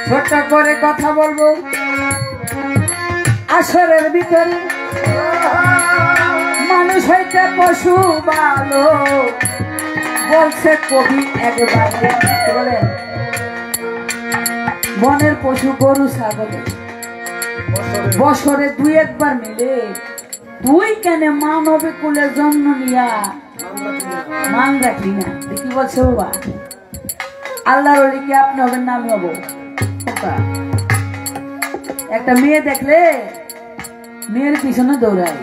ছোট্ট করে কথা বলবো আসরের ভিতরে মানুষ হইতে পশু ভালো বলছে কবি একবার বলেন বনের পশু গরু ছাগল বছরে দুই একবার মিলে তুই কেন মানবে কুলে জন্ম নিয়া মান রাখি না কি বলছে বাবা আল্লাহর ওলি কি আপনি হবেন না আমি হবো একটা মেয়ে দেখলে মেয়ের পিছনে দৌড়াই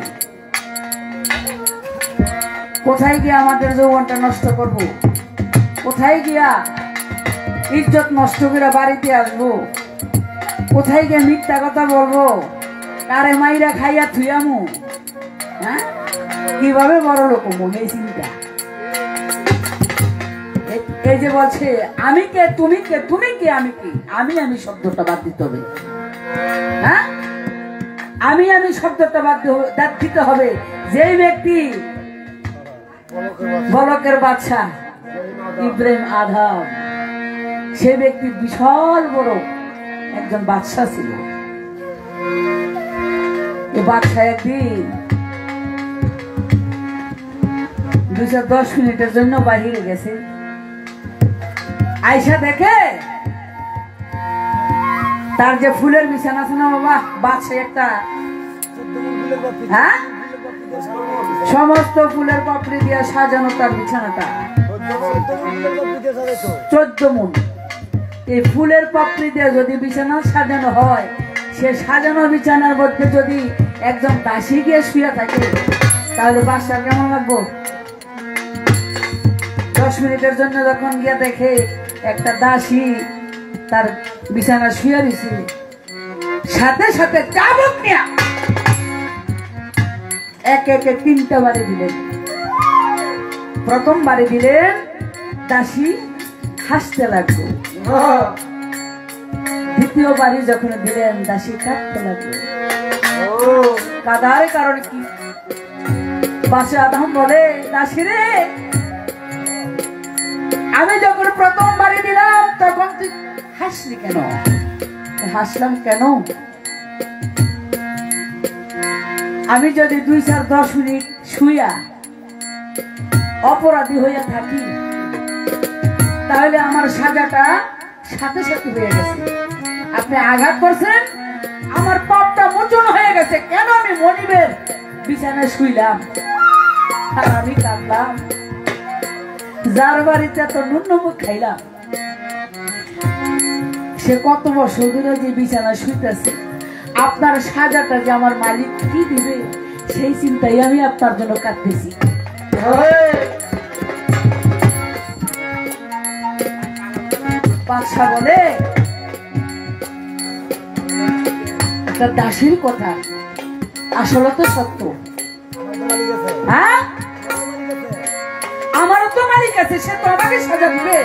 কোথায় গিয়া আমাদের যৌবনটা নষ্ট করব কোথায় গিয়া ইজ্জত নষ্ট করে বাড়িতে আসবো কোথায় গিয়ে মিথ্যা কথা বলবো কারে মাইরা খাইয়া থুয়ামু হ্যাঁ কিভাবে বড় লোক এই চিন্তা এই যে বলছে আমি কে তুমি কে তুমি কে আমি কি আমি শব্দটা বাদ দিতে হবে হ্যাঁ আমি শব্দটা বাদ দিতে হবে যেই ব্যক্তি বলকের বাদশা ইব্রাহিম আদম সে ব্যক্তি বিশাল বড় একজন বাদশা ছিল বাদশা একদিন 210 মিনিটের জন্য বাহিরে গেছে আয়সা দেখে তার যে ফুলের বিছানা আছে না বাবা বাদশা একটা হ্যাঁ সমস্ত ফুলের পাপড়ি দিয়ে সাজানো তার বিছানাটা 14 মুন এই ফুলের পাপড়ি দিয়ে যদি বিছানা সাজানো হয় সে সাজানো বিছানার মধ্যে যদি একজন দাসী গিয়ে শুয়ে থাকে তাহলে বাদশা কেমন লাগবো 10 মিনিটের জন্য যখন গিয়ে দেখে একটা দাসী তার বিছানা শুয়ে দিছে সাথে সাথে চাবুক নিয়া একে একে 3টা বাড়ি দিলেন প্রথম বাড়ি দিলেন দাসী হাসতে লাগলো দ্বিতীয় বাড়ি যখন দিলেন দাসী কাঁদতে লাগলো কাঁদার কারণ কি বাদশা আদম বলে দাসী রে আমি যখন প্রথম বাড়ি দিলাম তখন তুই হাসলি কেন হাসলাম কেন আমি যদি 2-10 মিনিট শুইয়া অপরাধী হইয়া থাকি তাহলে আমার সাজাটা সাথে সাথে হয়ে গেছে আপনি আঘাত করছেন আমার পাপটা মোচন হয়ে গেছে কেন আমি মনিবের বিছানায় শুইলাম আর আমি কাঁদলাম যার বাড়িতে এত নুন্নমুখ খাইলাম সে কত বছর ধরে যে বিছানায় শুইতেছে আপনার সাজাটা যে আমার মালিক কি দিবে সেই চিন্তাই আমি আপনার জন্য কাঁদতেছি বাদশা বলে একটা দাসীর কথা আসলে তো সত্য হ্যাঁ আমারও তো মালিক আছে সে তো আমাকে সাজা দিবে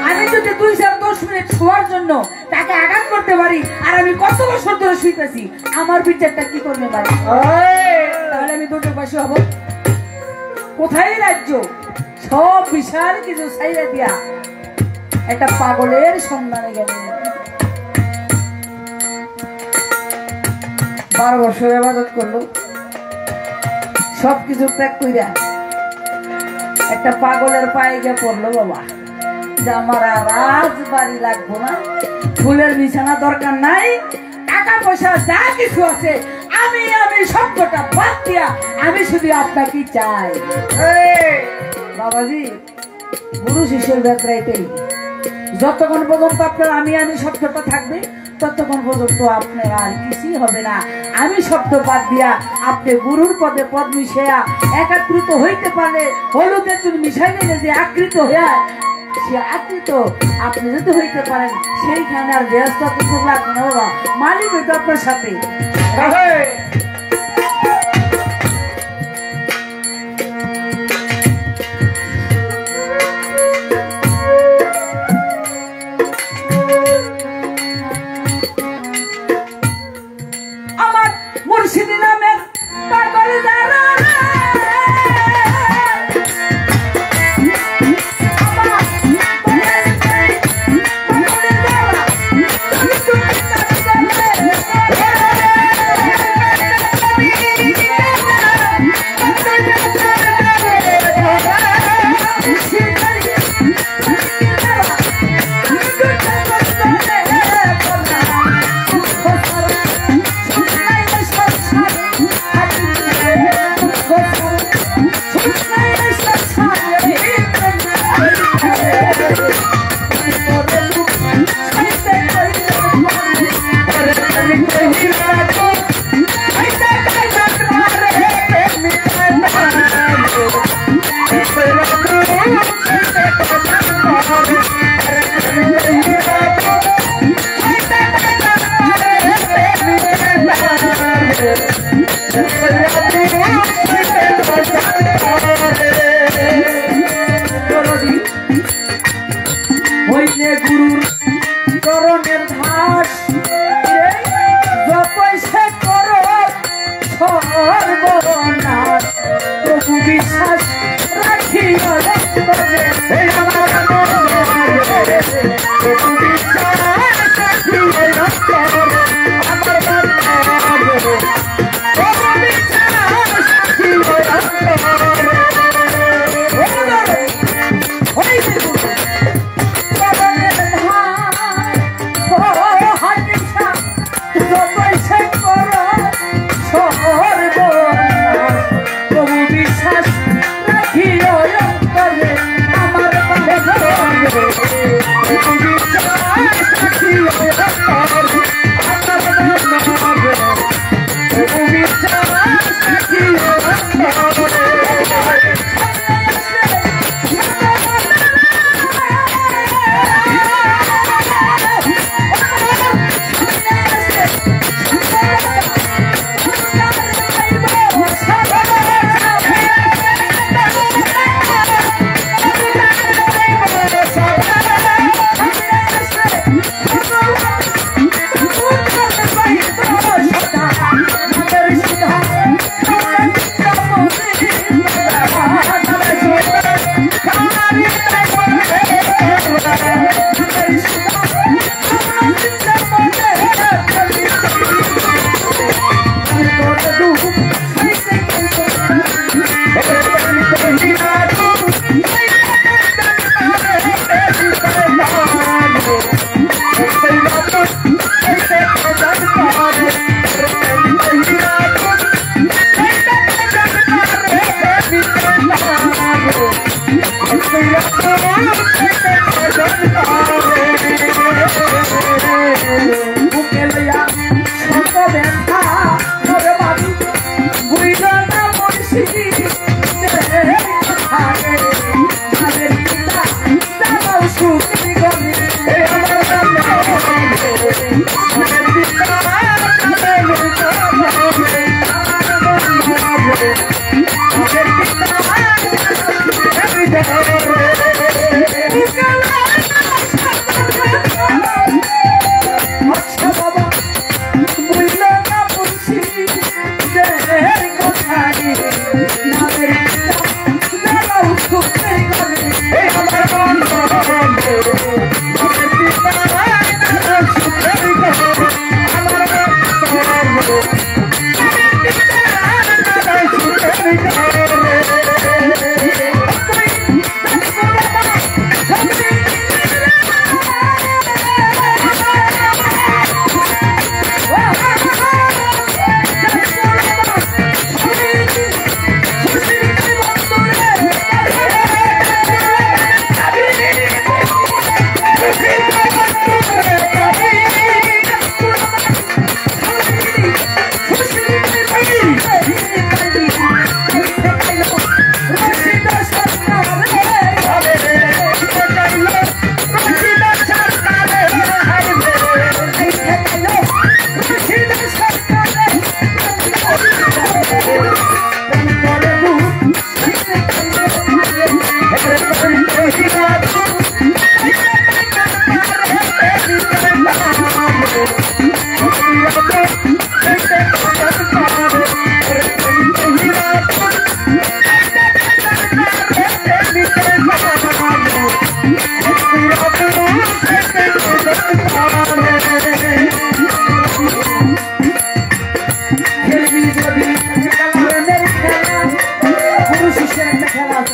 আমি যদি 2-10 মিনিট শোয়ার জন্য তাকে আঘাত করতে পারি আর আমি কত বছর ধরে শুইতেছি আমার বিচারটা কি করবে মালিক তাহলে আমি দুটোবাসী হব কোথায় রাজ্য সব বিশাল কিছু ছাইরা দিয়া একটা পাগলের সন্ধানে গেলেন 12 বছর ইবাদত করলো সবকিছু ত্যাগ কইরা একটা পাগলের পায়ে গিয়ে পড়লো বাবা যে আমার রাজবাড়ি লাগবো না ফুলের বিছানা দরকার নাই টাকা পয়সা যা কিছু আছে আমি সবটা বাদ দিয়া আমি শুধু আপনাকে চাই বাবাজি গুরু শিষ্যের ব্যাপার এটাই যতক্ষণ পর্যন্ত আপনার আমি শব্দটা থাকবে ততক্ষণ পর্যন্ত আপনার আর কিছুই হবে না আমি শব্দ বাদ দিয়া আপনি গুরুর পদে পদ মিশাইয়া একাত্রিত হইতে পারলে হলুদের চুল মিশাইলে যে আকৃত হইয়া সে আকৃত আপনি যদি হইতে পারেন সেইখানে আর ব্যস্ত লাগবে না বাবা মালিক হইতো আপনার সাথে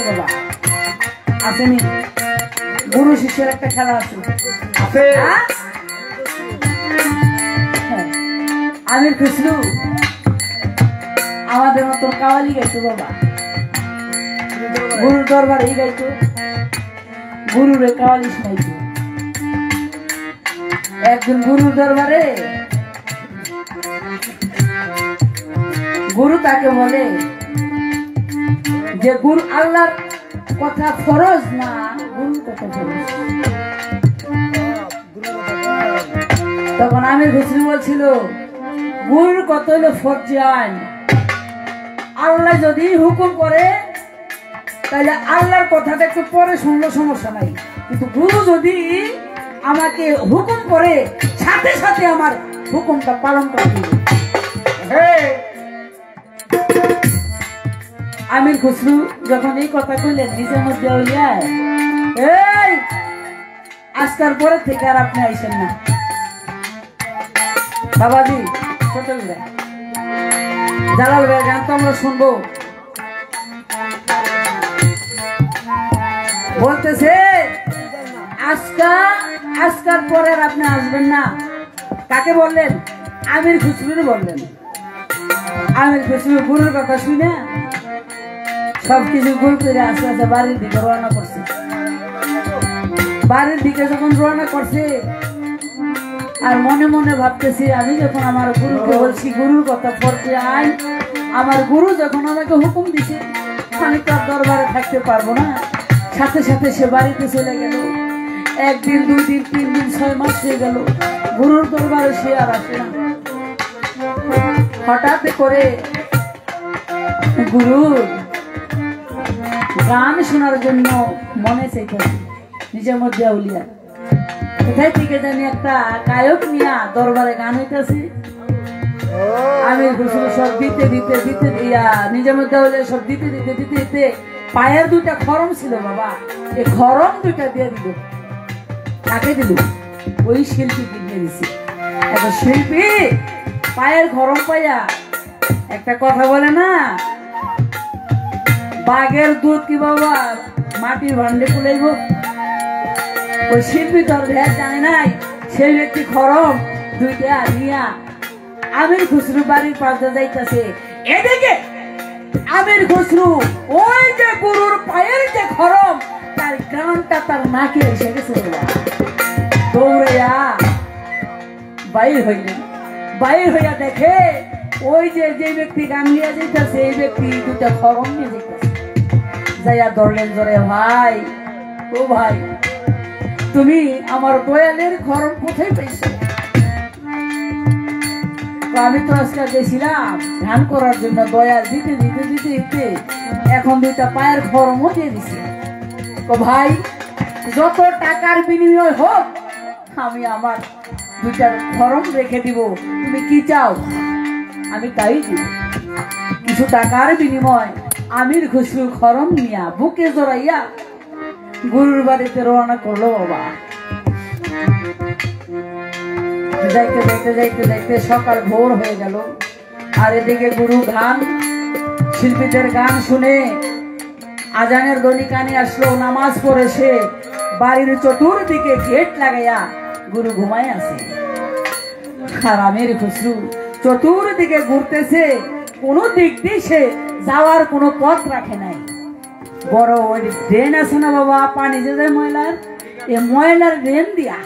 বাবা আসেনি গুরু শিষ্যের একটা খেলা আছে আমির খুসরু আমাদের মতো কাওয়ালি গাইতো বাবা গুরুর দরবারে গাইতো গুরুরে কাওয়ালি শোনাইতো একজন গুরুর দরবারে গুরু তাকে বলে যে গুরু আল্লাহর কথা ফরজ না গুরুর কথা ফরজ তখন আমির খুসরু বলছিল গুরুর কথা হলো ফরজ আইন আল্লাহ যদি হুকুম করে তাহলে আল্লাহর কথাটা একটু পরে শুনলো সমস্যা নাই কিন্তু গুরু যদি আমাকে হুকুম করে সাথে সাথে আমার হুকুমটা পালন করে দিবে আমির খুসরু যখন এই কথা কইলেন নিজের মধ্যে এই আজকাল পরে থেকে আর আপনি আইসেন না বাবাজি জালাল ভাই গান তো আমরা শুনবো বলতেছে আজকাল পরে আর আপনি আসবেন না কাকে বললেন আমির খুসরুর বললেন আমির খুসরু গুরুর কথা শুনে সবকিছু গোল করে আস্তে আস্তে বাড়ির দিকে রওনা করছে বাড়ির দিকে যখন রওনা করছে আর মনে মনে ভাবতেছি আমি যখন আমার গুরুকে বলছি গুরুর কথা পড়তে আয় আমার গুরু যখন আমাকে হুকুম দিছে আমি তো আর দরবারে থাকতে পারবো না সাথে সাথে সে বাড়িতে চলে গেল একদিন 2 দিন 3 দিন 6 মাস হয়ে গেল গুরুর দরবারে সে আর আসে না হঠাৎ করে গুরুর গান শোনার জন্য মনে চাইতেছে নিজের মধ্যে আউলিয়া কোথায় থেকে জানি একটা গায়ক নিয়া দরবারে গান হইতেছে আমি সব দিতে দিতে দিতে দিয়া নিজের মধ্যে আউলিয়া সব দিতে দিতে দিতে দিতে পায়ের 2টা খরম ছিল বাবা এই খরম 2টা দিয়ে দিল কাকে দিল ওই শিল্পীকে দিয়ে দিছে একটা শিল্পী পায়ের খরম পাইয়া একটা কথা বলে না বাঘের দুধ কি বাবা মাটির ভান্ডে কুলাইব ওই শিল্পী তোর ভেদ জানে নাই সেই ব্যক্তি খরম 2টা নিয়া আমির খুসরু বাড়ির পাশে যাইতেছে এদিকে আমির খুসরু ওই যে গুরুর পায়ের যে খরম তার গানটা তার নাকে এসে গেছে দৌড়াইয়া বাইর হইয়া দেখে ওই যে ব্যক্তি গান নিয়ে যাইতেছে এই ব্যক্তি 2টা খরম নিয়ে যাইতেছে যাইয়া ধরলেন জোরে ভাই ও ভাই তুমি আমার দয়ালের খরম কোথায় পাইছো আমি তো আজকে গেছিলাম ধান করার জন্য দয়াল দিতে দিতে দিতে দিতে এখন 2টা পায়ের খরমও দিয়ে দিছে তো ভাই যত টাকার বিনিময় হোক আমি আমার 2টা খরম রেখে দিব তুমি কি চাও আমি তাই দিব কিছু টাকার বিনিময় আমির খুসরু খরম নিয়া বুকে জড়াইয়া গুরুর বাড়িতে রওনা করলো বাবা যাইতে যাইতে যাইতে যাইতে সকাল ভোর হয়ে গেল আর এদিকে গুরু গান শিল্পীদের গান শুনে আজানের ধ্বনি কানে আসলো নামাজ পড়ে সে বাড়ির চতুর্দিকে গেট লাগাইয়া গুরু ঘুমায় আছে আর আমির খুসরু চতুর্দিকে ঘুরতেছে কোনো দিক দিয়ে সে যাওয়ার কোনো পথ রাখে নাই বড় ওই ড্রেন আছে না বাবা পানি যে যায় ময়লার এ ময়লার ড্রেন দিয়া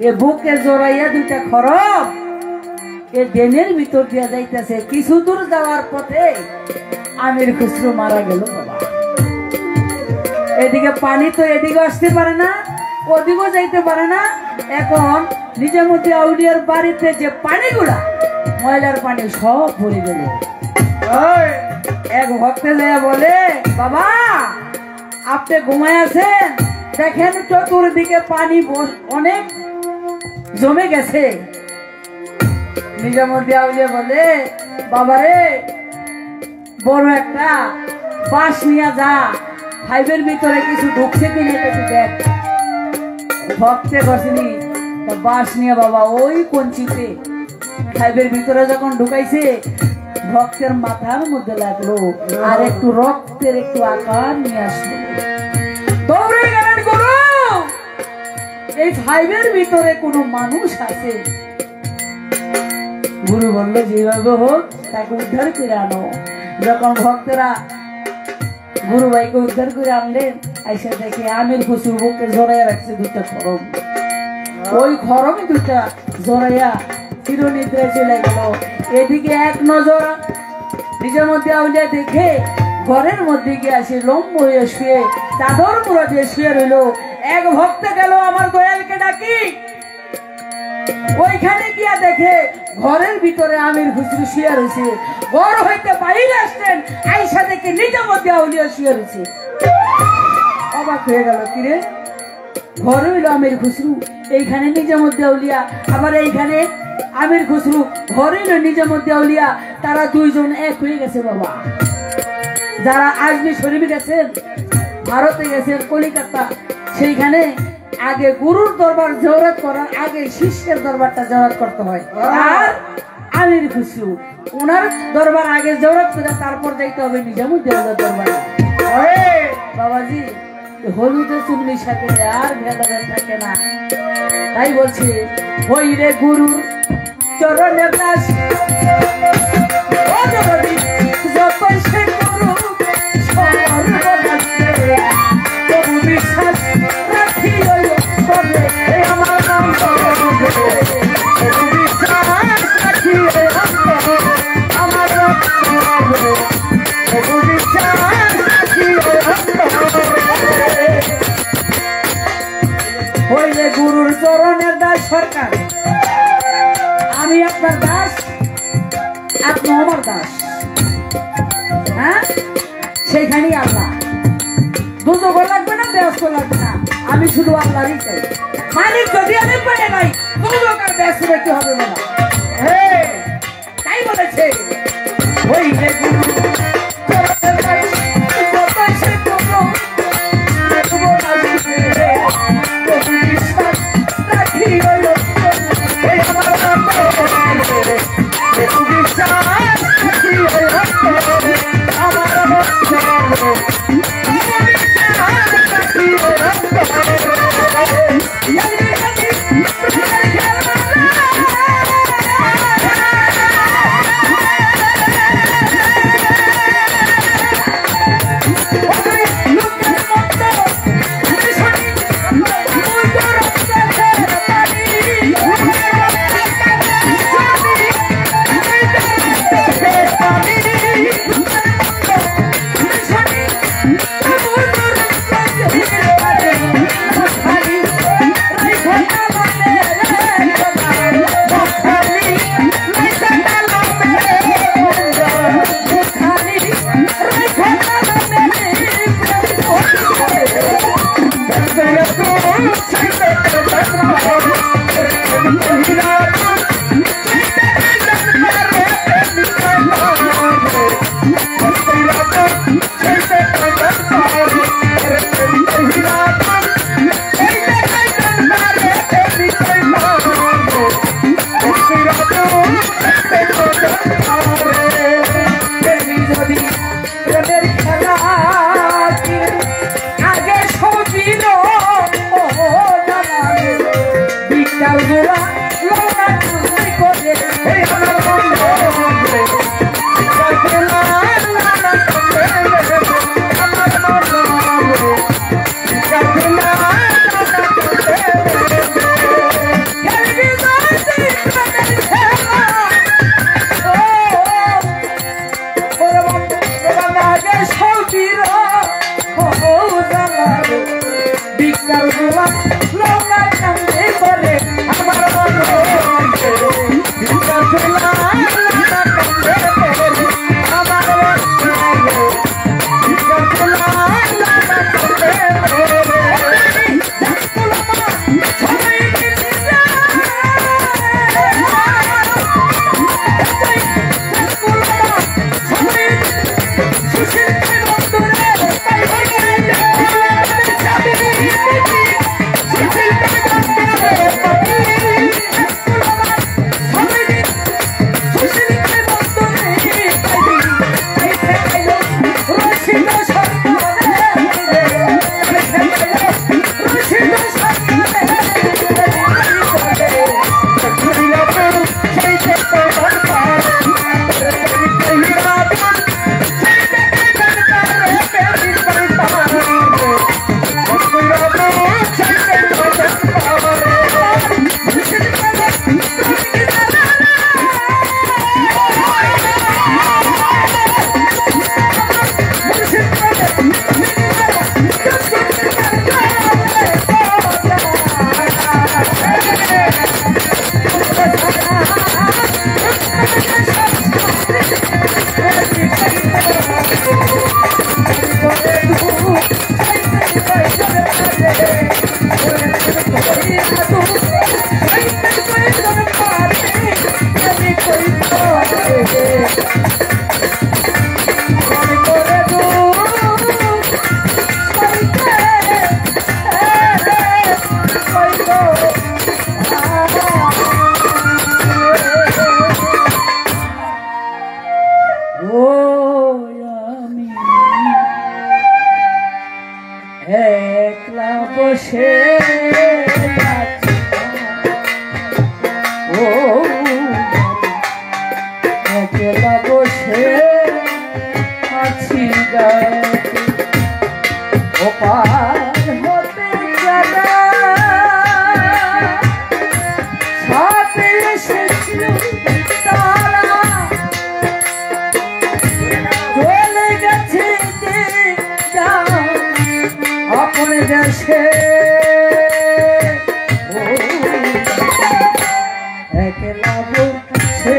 এ বুকে জড়াইয়া 2টা খরম এ ড্রেনের ভিতর দিয়া যাইতেছে কিছু দূর যাওয়ার পথে আমির খুসরু মারা গেল বাবা এদিকে পানি তো এদিকে আসতে পারে না ওদিকেও যাইতে পারে না এখন নিজের মধ্যে আউলিয়ার বাড়িতে যে পানিগুলা ময়লার পানি সব ভরে গেল এক ভক্তে যায় বলে বাবা আপনি ঘুমায় আছেন দেখেন চতুর্দিকে পানি অনেক জমে গেছে নিজের মধ্যে আউলিয়া বলে বাবারে বড় একটা বাঁশ নিয়ে যা ফাইভের ভিতরে কিছু ঢুকছে কিনা একটু দেখ ভক্তে বসেনি বাঁশ নিয়ে বাবা ওই কঞ্চিতে ফাইভের ভিতরে যখন ঢুকাইছে ভক্তের মাথার মধ্যে লাগলো আর একটু রক্তের একটু আকার নিয়ে আসলো। দৌড়ে গেলেন গুরু, এই ভাইবের ভিতরে কোনো মানুষ আছে। গুরু বললো যেভাবে হোক তাকে উদ্ধার করে আনো। যখন ভক্তরা গুরু ভাইকে উদ্ধার করে আনলেন, এসে দেখে আমির খুশুর বুকে জড়াইয়া রাখছে দুটা খরম। ওই খরমে দুটা জড়াইয়া চিরনিদ্রায় চলে গেল। এদিকে এক নজর নিজের মধ্যে আউলিয়া দেখে ঘরের মধ্যে গিয়ে আসে লম্ব হয়ে শুয়ে চাদর মুড়া দিয়ে শুয়ে রইল। এক ভক্ত গেল আমার দয়ালকে ডাকি, ওইখানে গিয়া দেখে ঘরের ভিতরে আমির খুসরু শুয়ে রয়েছে। ঘর হইতে বাইরে আসছেন, আইসা দেখে নিজের মধ্যে আউলিয়া শুয়ে রয়েছে। অবাক হয়ে গেল, কিরে ঘর হইল আমির খুসরু, এইখানে নিজের মধ্যে আউলিয়া, আবার এইখানে আমির খুসরু, ঘর হইল নিজের মধ্যে আউলিয়া। তারা দুইজন এক হয়ে গেছে বাবা। যারা আজমির শরীফে গেছেন, ভারতে গেছেন, কলিকাতা, সেইখানে আগে গুরুর দরবার জওরাত করার আগে শিষ্যের দরবারটা জওরাত করতে হয়। আর আমির খুসরু ওনার দরবার আগে জওরাত করে তারপর যাইতে হবে নিজামুদ্দিন দরবারে। বাবাজি হলুদে চুন্নির সাথে আর ভেদাভেদ থাকে না। তাই বলছি ওই রে গুরুর চরণের দাস, যতই সে করুক তবু বিশ্বাস রাখি আমার নাম, বিশ্বাস রাখি আমার হইলে গুরুর চরণের দাস সরকার। আমি আপনার দাস, আপনি আমার দাস। হ্যাঁ, সেইখানেই আল্লাহ। দুজো লাগবে না, ব্যস্ত লাগবে না, আমি শুধু আল্লাহরই চাই। মালিক যদি আমি পেয়ে নাই, দুজোক আর ব্যস্ত রেখে হবে না। তাই বলেছে হইলে গুরু চরণের দাস, যতই সে করুক বিশ্বাস রাখি একলা বসে ও একলা বসে আছি গাতে ও পার হতে যারা সাথে এসেছিল তারা চলে গেছে अपने जैसे एकला बसे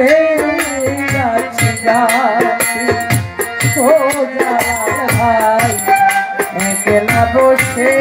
ओ जाल भाई एकला बसे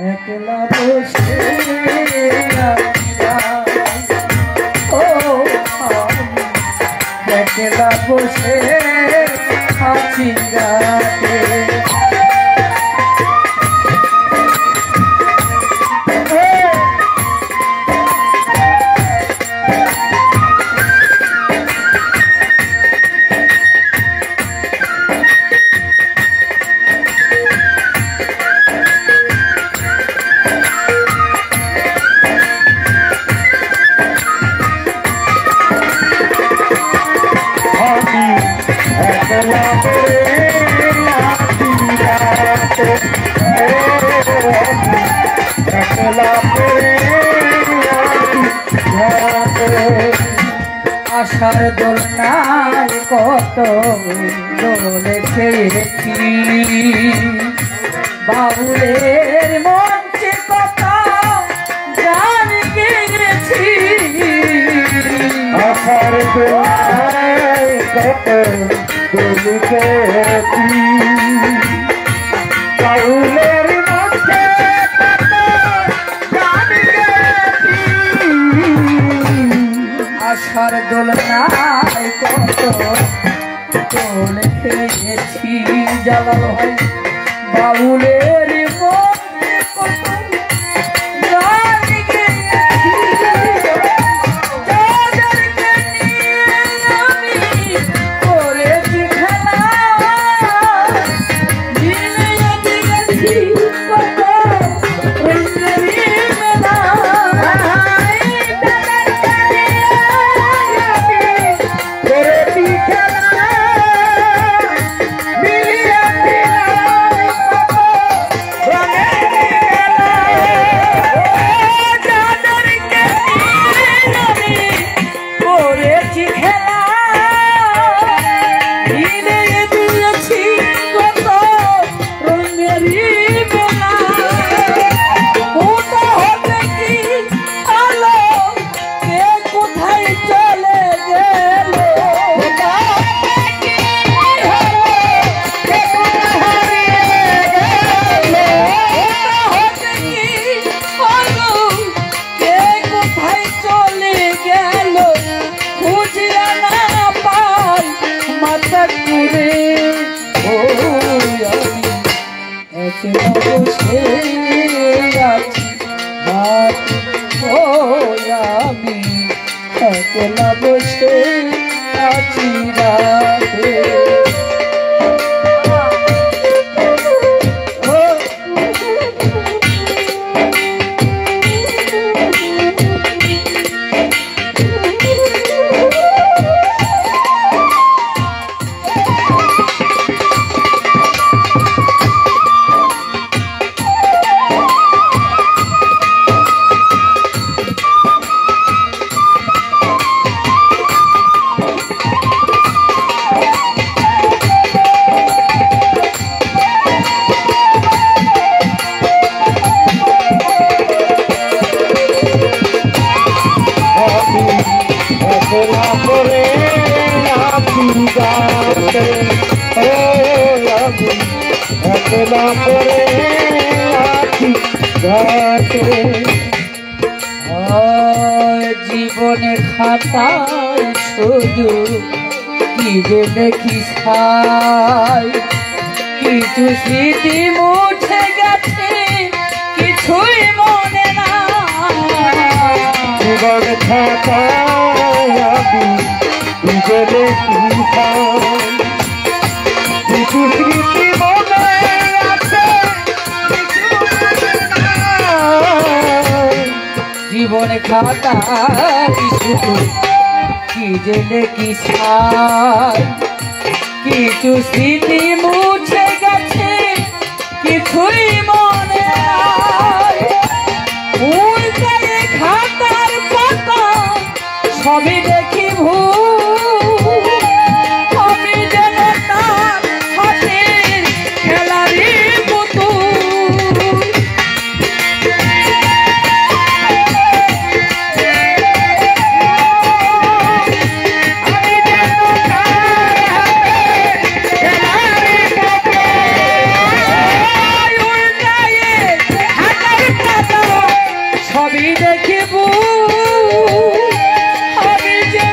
একলা বসে একলা বসে আছি গাতে আশার দোলনায় কত দোলে খেয়েছি বাউলের মঞ্চে কত গান গেয়েছি আশার দোলনায় কত দোলে খেয়েছি বাউলের মধ্যে গান গেছি আশার দোলনায় কত দোল খেয়েছি জালাল ভাই বাউলের মধ্যে কত গান গেয়েছি যাদেরকে নিয়ে আমি করেছি খেলা দিনে আমি গেছি কত রঙেরই মেলা করেছি খেলা মিলিয়ে করেছি খেলা দিনে দিয়েছি কত রঙেরই মেলা ওটা হতে কি আলো কে কোথায় চলে গেল ওটা হতে কি হলো কে কোথায় গেল ওটা হতে কি হলো কে কোথায় চলে গেল খুঁজিয়া না পাই মাথা ঘুরে ও আমি একলা বসে আছি হাত ও আমি একলা বসে আছি রাতে একলা করে আছি গাতে ও আমি একলা করে আছি গাতে জীবনে খাতায় শুধু কি যে দেখি ছাই কিছু স্মৃতি মুছে গেছে কিছুই মনে না জীবন খাতায় আমি নিজেরে কি পাই কিছু স্মৃতি মনে আছে জীবনে খাতায় শুধু কি যে দেখি ছাই কিছু স্মৃতি মুছে গেছে কিছুই মনে নাই উল্টে খাতার পাতা সবই দেখি ভুল আমি যেন তার হাতের খেলারই পুতুল সবই দেখিব আমি যে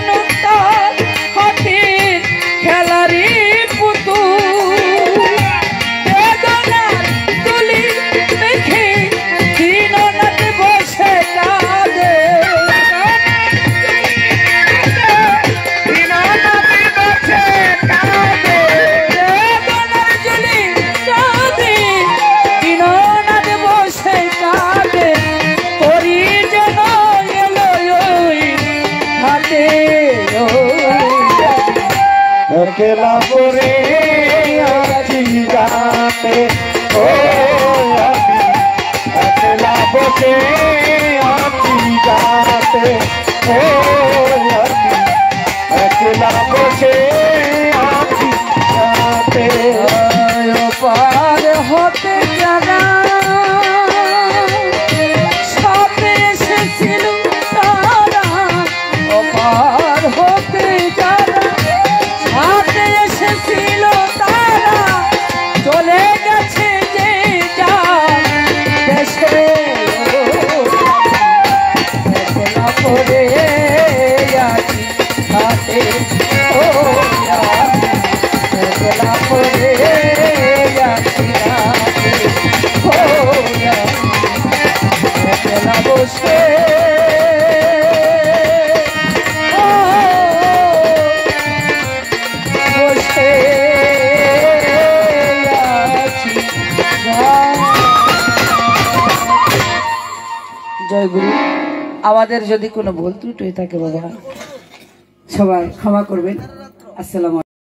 জয় গুরু। আমাদের যদি কোনো ভুল ত্রুটি হয়ে থাকে বাবা, সবাই ক্ষমা করবেন। আসসালামু আলাইকুম।